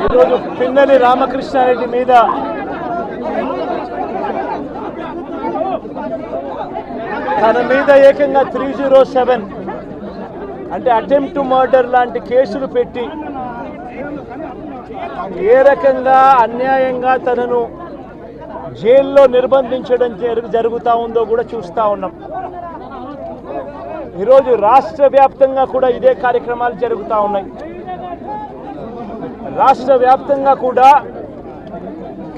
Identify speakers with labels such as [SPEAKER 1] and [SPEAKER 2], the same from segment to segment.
[SPEAKER 1] ఈరోజు పిన్నెల్లి రామకృష్ణారెడ్డి మీద తన మీద ఏకంగా 307 అంటే అటెంప్ట్ టు మర్డర్ లాంటి కేసులు పెట్టి ఏ రకంగా అన్యాయంగా తనను జైల్లో నిర్బంధించడం జరుగుతూ ఉందో కూడా చూస్తూ ఉన్నాం. ఈరోజు రాష్ట్ర వ్యాప్తంగా కూడా ఇదే కార్యక్రమాలు జరుగుతూ ఉన్నాయి. రాష్ట్ర వ్యాప్తంగా కూడా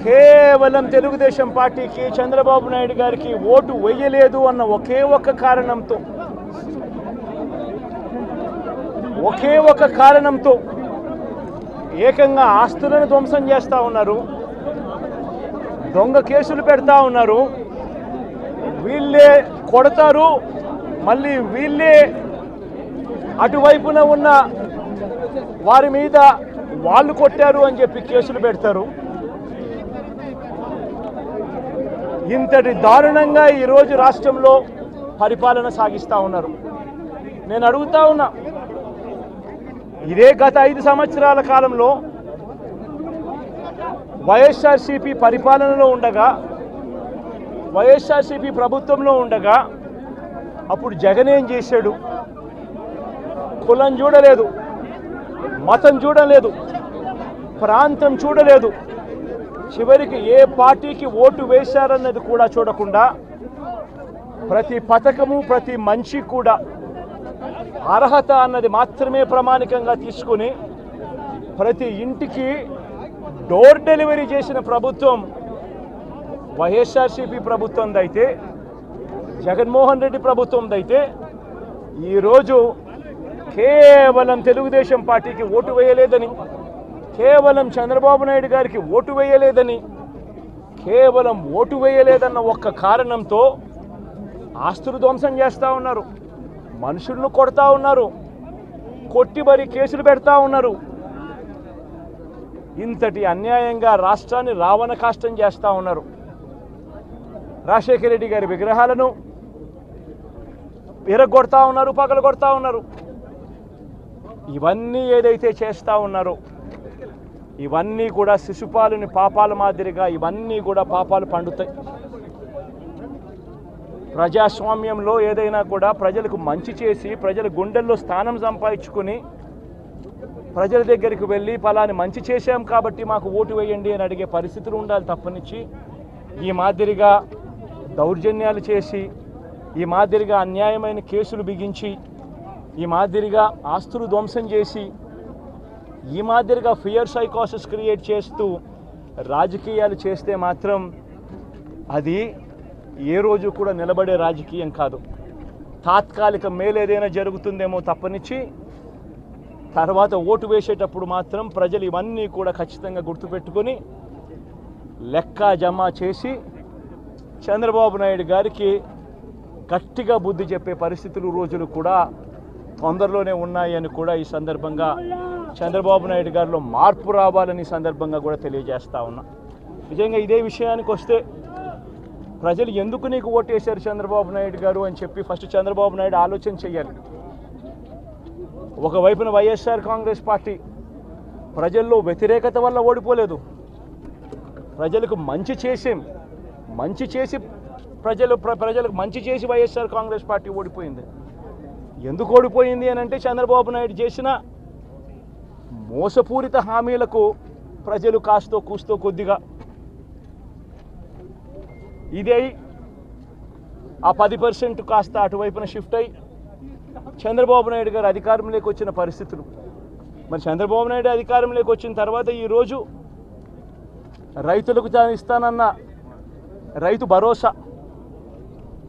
[SPEAKER 1] కేవలం తెలుగుదేశం పార్టీకి చంద్రబాబు నాయుడు గారికి ఓటు వేయలేదు అన్న ఒకే ఒక కారణంతో ఏకంగా ఆస్తులను ధ్వంసం చేస్తూ ఉన్నారు, దొంగ కేసులు పెడతా ఉన్నారు. వీళ్ళే కొడతారు, మళ్ళీ వీళ్ళే అటువైపున ఉన్న వారి మీద వాళ్ళు కొట్టారు అని చెప్పి కేసులు పెడతారు. ఇంతటి దారుణంగా ఈరోజు రాష్ట్రంలో పరిపాలన సాగిస్తూ ఉన్నారు. నేను అడుగుతా ఉన్నా, ఇదే గత 5 సంవత్సరాల కాలంలో వైఎస్ఆర్సీపీ పరిపాలనలో ఉండగా, వైఎస్ఆర్సీపీ ప్రభుత్వంలో ఉండగా అప్పుడు జగన్ ఏం చేశాడు? కులం చూడలేదు, మతం చూడలేదు, ప్రాంతం చూడలేదు, చివరికి ఏ పార్టీకి ఓటు వేశారన్నది కూడా చూడకుండా ప్రతి పథకము ప్రతి మనిషి కూడా అర్హత అన్నది మాత్రమే ప్రామాణికంగా తీసుకుని ప్రతి ఇంటికి డోర్ డెలివరీ చేసిన ప్రభుత్వం వైఎస్ఆర్సీపీ ప్రభుత్వందైతే, జగన్మోహన్ రెడ్డి ప్రభుత్వందైతే ఈరోజు కేవలం తెలుగుదేశం పార్టీకి ఓటు వేయలేదని, కేవలం చంద్రబాబు నాయుడు గారికి ఓటు వేయలేదని, కేవలం ఓటు వేయలేదన్న ఒక్క కారణంతో ఆస్తులు ధ్వంసం చేస్తూ ఉన్నారు, మనుషులను కొడతా ఉన్నారు, కొట్టి మరి కేసులు పెడతా ఉన్నారు. ఇంతటి అన్యాయంగా రాష్ట్రాన్ని రావణ కాష్టం చేస్తూ ఉన్నారు. రాజశేఖర రెడ్డి గారి విగ్రహాలను విరగొడతా ఉన్నారు, పగలగొడతా ఉన్నారు. ఇవన్నీ ఏదైతే చేస్తూ ఉన్నారో ఇవన్నీ కూడా శిశుపాలుని పాపాల మాదిరిగా ఇవన్నీ కూడా పాపాలు పండుతాయి. ప్రజాస్వామ్యంలో ఏదైనా కూడా ప్రజలకు మంచి చేసి ప్రజల గుండెల్లో స్థానం సంపాదించుకుని ప్రజల దగ్గరికి వెళ్ళి ఫలాని మంచి చేశాం కాబట్టి మాకు ఓటు వేయండి అని అడిగే పరిస్థితులు ఉండాలి తప్పనిచ్చి ఈ మాదిరిగా దౌర్జన్యాలు చేసి, ఈ మాదిరిగా అన్యాయమైన కేసులు బిగించి, ఈ మాదిరిగా ఆస్తులు ధ్వంసం చేసి, ఈ మాదిరిగా ఫియర్ సైకోసిస్ క్రియేట్ చేస్తూ రాజకీయాలు చేస్తే మాత్రం అది ఏ రోజు కూడా నిలబడే రాజకీయం కాదు. తాత్కాలిక మేలేదైనా జరుగుతుందేమో తప్పనిచ్చి తర్వాత ఓటు వేసేటప్పుడు మాత్రం ప్రజలు ఇవన్నీ కూడా ఖచ్చితంగా గుర్తుపెట్టుకొని లెక్క జమ చేసి చంద్రబాబు నాయుడు గారికి గట్టిగా బుద్ధి చెప్పే పరిస్థితులు రోజులు కూడా తొందరలోనే ఉన్నాయని కూడా ఈ సందర్భంగా చంద్రబాబు నాయుడు గారిలో మార్పు రావాలని సందర్భంగా కూడా తెలియజేస్తా ఉన్నా. నిజంగా ఇదే విషయానికి వస్తే ప్రజలు ఎందుకు నీకు ఓటేశారు చంద్రబాబు నాయుడు గారు అని చెప్పి ఫస్ట్ చంద్రబాబు నాయుడు ఆలోచన చేయాలి. ఒకవైపున వైఎస్ఆర్ కాంగ్రెస్ పార్టీ ప్రజల్లో వ్యతిరేకత వల్ల ఓడిపోలేదు, ప్రజలకు మంచి చేసి ప్రజలకు మంచి చేసి వైఎస్ఆర్ కాంగ్రెస్ పార్టీ ఓడిపోయింది. ఎందుకు ఓడిపోయింది అని అంటే చంద్రబాబు నాయుడు చేసిన మోసపూరిత హామీలకు ప్రజలు కాస్తో కూస్తో కొద్దిగా ఇదే ఆ 10% కాస్త అటువైపున షిఫ్ట్ అయ్యి చంద్రబాబు నాయుడు గారు అధికారంలోకి వచ్చిన పరిస్థితులు. మరి చంద్రబాబు నాయుడు అధికారంలోకి వచ్చిన తర్వాత ఈరోజు రైతులకు తాను ఇస్తానన్న రైతు భరోసా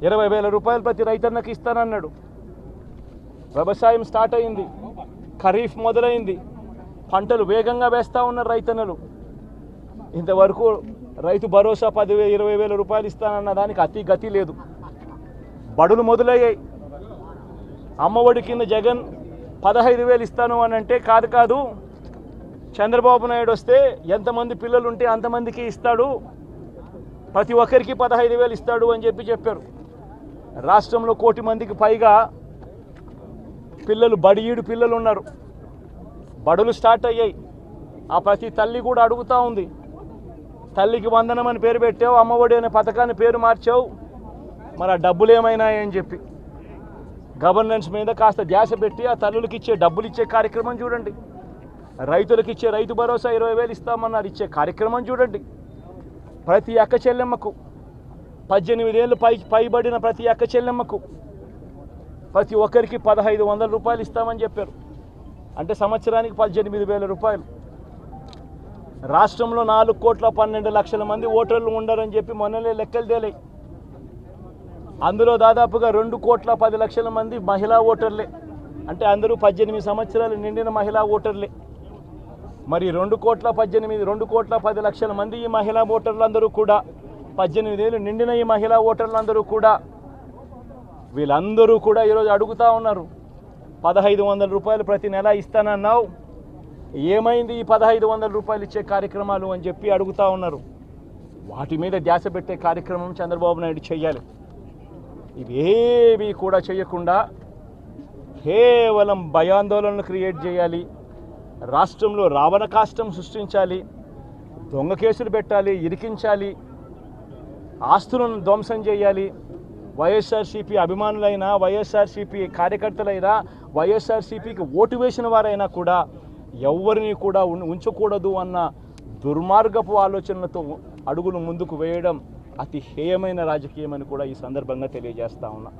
[SPEAKER 1] 20,000 రూపాయలు ప్రతి రైతన్నకి ఇస్తానన్నాడు. వ్యవసాయం స్టార్ట్ అయింది, ఖరీఫ్ మొదలైంది, పంటలు వేగంగా వేస్తూ ఉన్నారు రైతన్నలు. ఇంతవరకు రైతు భరోసా 10,000-20,000 రూపాయలు ఇస్తానన్న దానికి అతి గతి లేదు. బడులు మొదలయ్యాయి. అమ్మఒడి కింద జగన్ 15,000 ఇస్తాను అని అంటే కాదు చంద్రబాబు నాయుడు వస్తే ఎంతమంది పిల్లలు ఉంటే అంతమందికి ఇస్తాడు, ప్రతి ఒక్కరికి 15,000 ఇస్తాడు అని చెప్పారు. రాష్ట్రంలో 1 కోటి మందికి పైగా పిల్లలు బడియీడు పిల్లలు ఉన్నారు. బడులు స్టార్ట్ అయ్యాయి, ఆ ప్రతి తల్లి కూడా అడుగుతూ ఉంది, తల్లికి వందనం అని పేరు పెట్టావు, అమ్మఒడి అనే పథకాన్ని పేరు మార్చావు, మరి ఆ డబ్బులు ఏమైనాయని చెప్పి గవర్నెన్స్ మీద కాస్త ధ్యాస పెట్టి ఆ తల్లులకి ఇచ్చే డబ్బులు ఇచ్చే కార్యక్రమం చూడండి. రైతులకు ఇచ్చే రైతు భరోసా 20,000 ఇస్తామన్నారు, ఇచ్చే కార్యక్రమం చూడండి. ప్రతి అక్క చెల్లెమ్మకు 18 ఏళ్ళు పైబడిన ప్రతి అక్క చెల్లెమ్మకు ప్రతి ఒక్కరికి 1,500 రూపాయలు ఇస్తామని చెప్పారు. అంటే సంవత్సరానికి 18,000 రూపాయలు. రాష్ట్రంలో 4,12,00,000 మంది ఓటర్లు ఉండరని చెప్పి మొన్ననే లెక్కలు తేలాయి. అందులో దాదాపుగా 2,10,00,000 మంది మహిళా ఓటర్లే. అంటే అందరూ 18 సంవత్సరాలు నిండిన మహిళా ఓటర్లే. మరి 2,10,00,000 మంది ఈ మహిళా ఓటర్లందరూ కూడా 18 ఏళ్ళు నిండిన ఈ మహిళా ఓటర్లందరూ కూడా వీళ్ళందరూ కూడా ఈరోజు అడుగుతూ ఉన్నారు, 1,500 రూపాయలు ప్రతి నెల ఇస్తానన్నావు, ఏమైంది ఈ 1,500 రూపాయలు ఇచ్చే కార్యక్రమాలు అని చెప్పి అడుగుతూ ఉన్నారు. వాటి మీద ధ్యాస పెట్టే కార్యక్రమం చంద్రబాబు నాయుడు చేయాలి. ఇవేవి కూడా చేయకుండా కేవలం భయాందోళనలు క్రియేట్ చేయాలి, రాష్ట్రంలో రావణ కాష్టం సృష్టించాలి, దొంగ కేసులు పెట్టాలి, ఇరికించాలి, ఆస్తులను ధ్వంసం చేయాలి. వైఎస్ఆర్సీపీ అభిమానులైనా, వైఎస్ఆర్సీపీ కార్యకర్తలైనా, వైఎస్ఆర్సీపీకి ఓటు వేసిన వారైనా కూడా ఎవరిని కూడా ఉంచకూడదు అన్న దుర్మార్గపు ఆలోచనలతో అడుగులు ముందుకు వేయడం అతి హేయమైన రాజకీయం అని కూడా ఈ సందర్భంగా తెలియజేస్తా ఉన్నా.